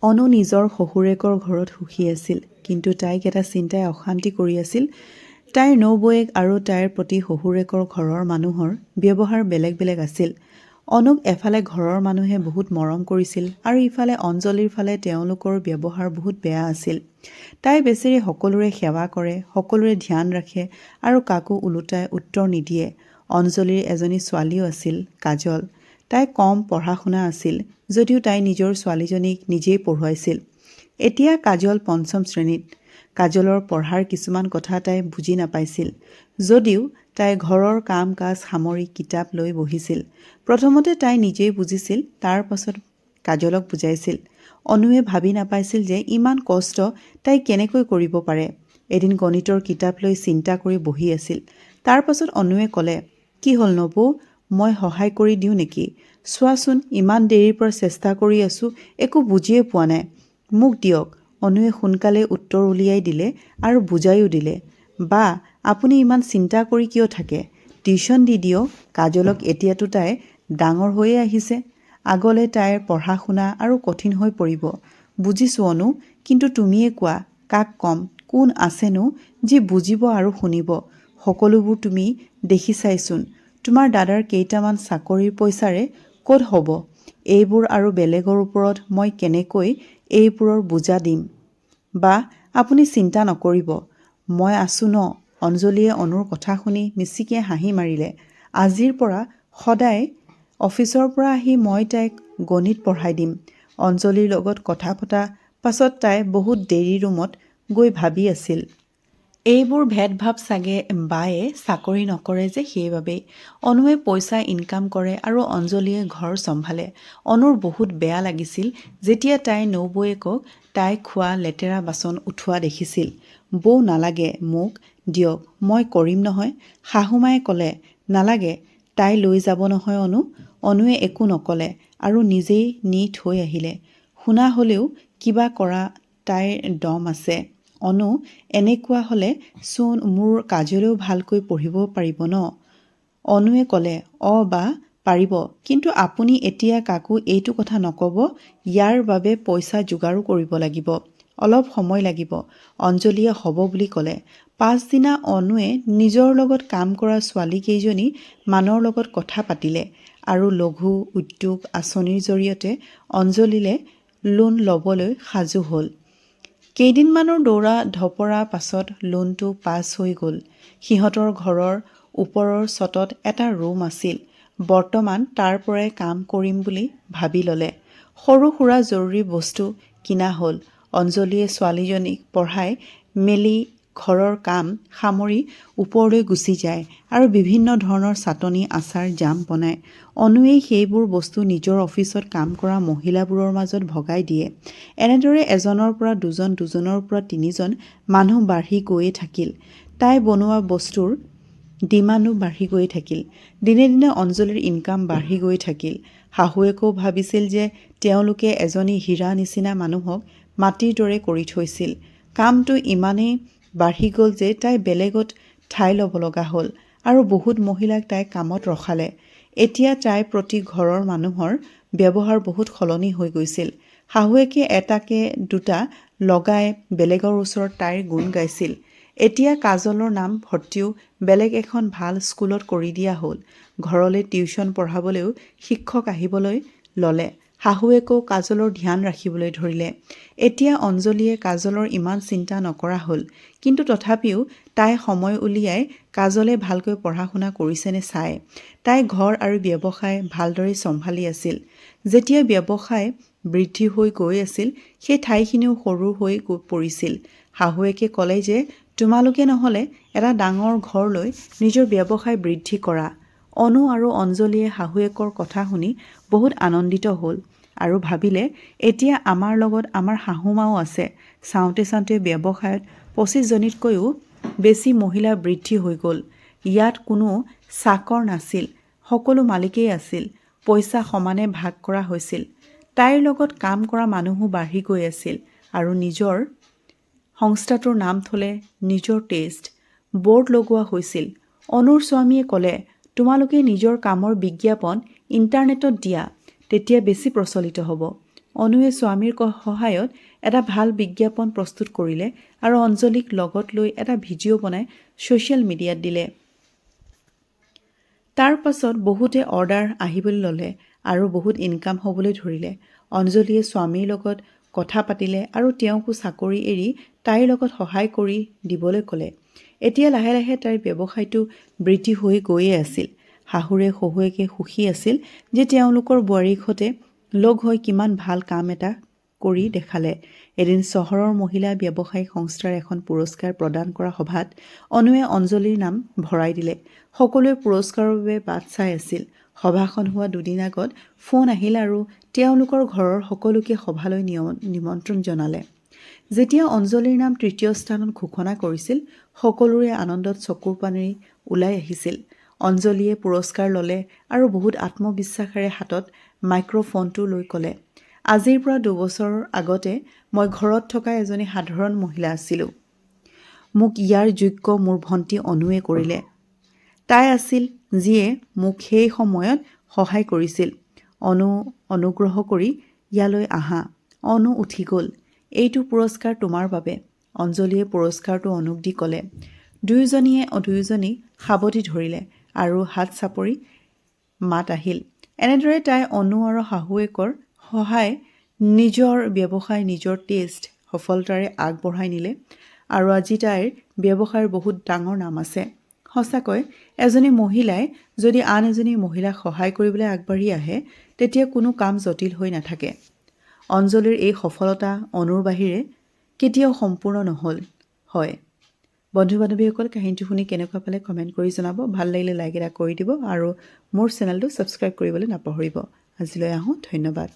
অনু নিজৰ শহুৰেকৰ ঘৰত সুখী আছিল, কিন্তু তাইক এটা চিন্তাই অশান্তি কৰি আছিল। তাইৰ নবৌৱেক আৰু তাইৰ প্ৰতি শহুৰেকৰ ঘৰৰ মানুহৰ ব্যৱহাৰ বেলেগ বেলেগ আছিল। অনুক এফালে ঘৰৰ মানুহে বহুত মৰম কৰিছিল আৰু ইফালে অঞ্জলিৰ ফালে তেওঁলোকৰ ব্যৱহাৰ বহুত বেয়া আছিল। তাই বেচেৰি সকলোৰে সেৱা কৰে, সকলোৰে ধ্যান ৰাখে আৰু কাকো ওলোটাই উত্তৰ নিদিয়ে। অঞ্জলিৰ এজনী ছোৱালীও আছিল, কাজল। তাই কম পঢ়া শুনা আছিল, যদিও তাই নিজৰ ছোৱালীজনীক নিজেই পঢ়ুৱাইছিল। এতিয়া কাজল পঞ্চম শ্ৰেণীত। কাজলৰ পঢ়াৰ কিছুমান কথা তাই বুজি নাপাইছিল, যদিও তাই ঘৰৰ কাম কাজ সামৰি কিতাপ লৈ বহিছিল। প্ৰথমতে তাই নিজেই বুজিছিল, তাৰ পাছত কাজলক বুজাইছিল। অনুৱে ভাবি নাপাইছিল যে ইমান কষ্ট তাই কেনেকৈ কৰিব পাৰে। এদিন গণিতৰ কিতাপ লৈ চিন্তা কৰি বহি আছিল। তাৰ পাছত অনুৱে ক'লে, কি হ'ল নবৌ, মই সহায় কৰি দিওঁ নেকি? চোৱাচোন, ইমান দেৰিৰ পৰা চেষ্টা কৰি আছোঁ, একো বুজিয়ে পোৱা নাই, মোক দিয়ক। অনুৱে সোনকালে উত্তৰ উলিয়াই দিলে আৰু বুজাইও দিলে। বা, আপুনি ইমান চিন্তা কৰি কিয় থাকে? টিউশ্যন দি দিয়ক কাজলক। এতিয়াতো তাই ডাঙৰ হৈয়ে আহিছে, আগলৈ তাইৰ পঢ়া শুনা আৰু কঠিন হৈ পৰিব। বুজিছোঁ অনু, কিন্তু তুমিয়ে কোৱা, কাক ক'ম? কোন আছেনো যি বুজিব আৰু শুনিব? সকলোবোৰ তুমি দেখিছাইচোন। তোমাৰ দাদাৰ কেইটামান চাকৰিৰ পইচাৰে ক'ত হ'ব? এইবোৰ আৰু বেলেগৰ ওপৰত মই কেনেকৈ এইবোৰৰ বোজা দিম? বা, আপুনি চিন্তা নকৰিব, মই আছোঁ ন। অঞ্জলিয়ে অনুৰ কথা শুনি মিচিকিয়াই হাঁহি মাৰিলে। আজিৰ পৰা সদায় অফিচৰ পৰা আহি মই তাইক গণিত পঢ়াই দিম। অঞ্জলিৰ লগত কথা পতা পাছত তাই বহুত দেৰি ৰুমত গৈ ভাবি আছিল। এইবোৰ ভেদভাৱ চাগে বায়ে চাকৰি নকৰে যে, সেইবাবেই। অনুৱে পইচা ইনকাম কৰে আৰু অঞ্জলিয়ে ঘৰ চম্ভালে। অনুৰ বহুত বেয়া লাগিছিল যেতিয়া তাইৰ নবৌৱেকক তাই খোৱা লেতেৰা বাচন উঠোৱা দেখিছিল। বৌ, নালাগে, মোক দিয়ক, মই কৰিম নহয়। শাহুমায়ে ক'লে, নালাগে, তাই লৈ যাব নহয় অনু। অনুৱে একো নক'লে আৰু নিজেই নি থৈ আহিলে। শুনা হ'লেও কিবা কৰা তাইৰ দম আছে। অনু, এনেকুৱা হ'লে চোন মোৰ কাজলেও ভালকৈ পঢ়িব পাৰিব ন? অনুৱে ক'লে, বা, পাৰিব, কিন্তু আপুনি এতিয়া কাকো এইটো কথা নক'ব। ইয়াৰ বাবে পইচা যোগাৰো কৰিব লাগিব, অলপ সময় লাগিব। অঞ্জলিয়ে হ'ব বুলি ক'লে। পাছদিনা অনুৱে নিজৰ লগত কাম কৰা ছোৱালীকেইজনী মানৰ লগত কথা পাতিলে আৰু লঘু উদ্যোগ আঁচনিৰ জৰিয়তে অঞ্জলিলে লোন ল'বলৈ সাজু হ'ল। কেইদিনমানৰ দৌৰা ধপৰা পাছত লোনটো পাছ হৈ গ'ল। সিহঁতৰ ঘৰৰ ওপৰৰ চটত এটা ৰুম আছিল। বৰ্তমান তাৰ পৰাই কাম কৰিম বুলি ভাবি ল'লে। সৰু সুৰা জৰুৰী বস্তু কিনা হ'ল। অঞ্জলিয়ে ছোৱালীজনীক পঢ়াই মেলি ঘৰৰ কাম সামৰি ওপৰলৈ গুচি যায় আৰু বিভিন্ন ধৰণৰ চাটনি আচাৰ জাম বনায়। অনুৱেই সেইবোৰ বস্তু নিজৰ অফিচত কাম কৰা মহিলাবোৰৰ মাজত ভগাই দিয়ে। এনেদৰে এজনৰ পৰা দুজন, দুজনৰ পৰা তিনিজন মানুহ বাঢ়ি গৈয়ে থাকিল। তাই বনোৱা বস্তুৰ ডিমাণ্ডো বাঢ়ি গৈ থাকিল। দিনে দিনে অঞ্জলিৰ ইনকাম বাঢ়ি গৈ থাকিল। শাহুৱেকেও ভাবিছিল যে তেওঁলোকে এজনী হীৰা নিচিনা মানুহক মাটিৰ দৰে কৰি থৈছিল। কামটো ইমানেই বাঢ়ি গ'ল যে তাই বেলেগত ঠাই ল'ব লগা হ'ল আৰু বহুত মহিলাক তাই কামত ৰখালে। এতিয়া তাইৰ প্ৰতি ঘৰৰ মানুহৰ ব্যৱহাৰ বহুত সলনি হৈ গৈছিল। শাহুৱেকে এটাকে দুটা লগাই বেলেগৰ ওচৰত তাইৰ গুণ গাইছিল। এতিয়া কাজলৰ নাম ভৰ্তিও বেলেগ এখন ভাল স্কুলত কৰি দিয়া হ'ল। ঘৰলৈ টিউশ্যন পঢ়াবলৈও শিক্ষক আহিবলৈ ল'লে। শাহুৱেকেও কাজলৰ ধ্যান ৰাখিবলৈ ধৰিলে। এতিয়া অঞ্জলিয়ে কাজলৰ ইমান চিন্তা নকৰা হ'ল, কিন্তু তথাপিও তাই সময় উলিয়াই কাজলে ভালকৈ পঢ়া শুনা কৰিছেনে চায়। তাই ঘৰ আৰু ব্যৱসায় ভালদৰে চম্ভালি আছিল। যেতিয়া ব্যৱসায় বৃদ্ধি হৈ গৈ আছিল, সেই ঠাইখিনিও সৰু হৈ পৰিছিল। শাহুৱেকে ক'লে যে, তোমালোকে নহ'লে এটা ডাঙৰ ঘৰ লৈ নিজৰ ব্যৱসায় বৃদ্ধি কৰা। অনু আৰু অঞ্জলিয়ে শাহুৱেকৰ কথা শুনি বহুত আনন্দিত হ'ল আৰু ভাবিলে, এতিয়া আমাৰ লগত আমাৰ শাহুমাও আছে। চাওঁতে চাওঁতে ব্যৱসায়ত 25 জনীতকৈও বেছি মহিলা বৃদ্ধি হৈ গ'ল। ইয়াত কোনো চাকৰ নাছিল, সকলো মালিকেই আছিল। পইচা সমানে ভাগ কৰা হৈছিল। তাইৰ লগত কাম কৰা মানুহো বাঢ়ি গৈ আছিল আৰু নিজৰ সংস্থাটোৰ নাম থলে নিজৰ টেষ্ট বৰ্ড লগোৱা হৈছিল। অনুৰ স্বামীয়ে ক'লে, তোমালোকে নিজৰ কামৰ বিজ্ঞাপন ইণ্টাৰনেটত দিয়া, তেতিয়া বেছি প্ৰচলিত হ'ব। অনুৱে স্বামীৰ সহায়ত এটা ভাল বিজ্ঞাপন প্ৰস্তুত কৰিলে আৰু অঞ্জলীক লগত লৈ এটা ভিডিঅ' বনাই ছ'চিয়েল মিডিয়াত দিলে। তাৰ পাছত বহুতে অৰ্ডাৰ আহিবলৈ ল'লে আৰু বহুত ইনকাম হ'বলৈ ধৰিলে। অঞ্জলীয়ে স্বামীৰ লগত কথা পাতিলে আৰু তেওঁকো চাকৰি এৰি তাইৰ লগত সহায় কৰি দিবলৈ ক'লে। এতিয়া লাহে লাহে তাইৰ ব্যৱসায়টো বৃদ্ধি হৈ গৈয়ে আছিল। শাহুৰে শহুৱেকে সুখী আছিল যে তেওঁলোকৰ বোৱাৰীৰ সৈতে লগ হৈ কিমান ভাল কাম এটা কৰি দেখালে। এদিন চহৰৰ মহিলা ব্যৱসায়িক সংস্থাৰ এখন পুৰস্কাৰ প্ৰদান কৰা সভাত অনুৱে অঞ্জলীৰ নাম ভৰাই দিলে। সকলোৱে পুৰস্কাৰৰ বাবে বাট চাই আছিল। সভাখন হোৱা দুদিন আগত ফোন আহিল আৰু তেওঁলোকৰ ঘৰৰ সকলোকে সভালৈ নিমন্ত্ৰণ জনালে। যেতিয়া অঞ্জলীৰ নাম তৃতীয় স্থানত ঘোষণা কৰিছিল, সকলোৰে আনন্দত চকুৰ পানী ওলাই আহিছিল। অঞ্জলীয়ে পুৰস্কাৰ ল'লে আৰু বহুত আত্মবিশ্বাসেৰে হাতত মাইক্ৰফোনটো লৈ ক'লে, আজিৰ পৰা 2 বছৰ আগতে মই ঘৰত থকা এজনী সাধাৰণ মহিলা আছিলোঁ। মোক ইয়াৰ যোগ্য মোৰ ভণ্টি অনুৱে কৰিলে। তাই আছিল যিয়ে মোক সেই সময়ত সহায় কৰিছিল। অনুগ্ৰহ কৰি ইয়ালৈ আহা। অনু উঠি গ'ল। এইটো পুৰস্কাৰ তোমাৰ বাবে। অঞ্জলীয়ে পুৰস্কাৰটো অনুক দি ক'লে। দুয়োজনীক সাৱটি ধৰিলে আৰু হাত চাপৰি মাত আহিল। এনেদৰে তাই অনু আৰু শাহুৱেকৰ সহায় নিজৰ ব্যৱসায় নিজৰ টেষ্ট সফলতাৰে আগবঢ়াই নিলে আৰু আজি তাইৰ ব্যৱসায়ৰ বহুত ডাঙৰ নাম আছে। সঁচাকৈ এজনী মহিলাই যদি আন এজনী মহিলাক সহায় কৰিবলৈ আগবাঢ়ি আহে তেতিয়া কোনো কাম জটিল হৈ নাথাকে। অঞ্জলীৰ এই সফলতা অনুৰ বাহিৰে কেতিয়াও সম্পূৰ্ণ নহ'ল হয়। বন্ধু বান্ধৱীসকল, কাহিনীটো শুনি কেনেকুৱা পালে কমেণ্ট কৰি জনাব। ভাল লাগিলে লাইক এটা কৰি দিব আৰু মোৰ চেনেলটো ছাবস্ক্ৰাইব কৰিবলৈ নাপাহৰিব। আজিলৈ আহোঁ, ধন্যবাদ।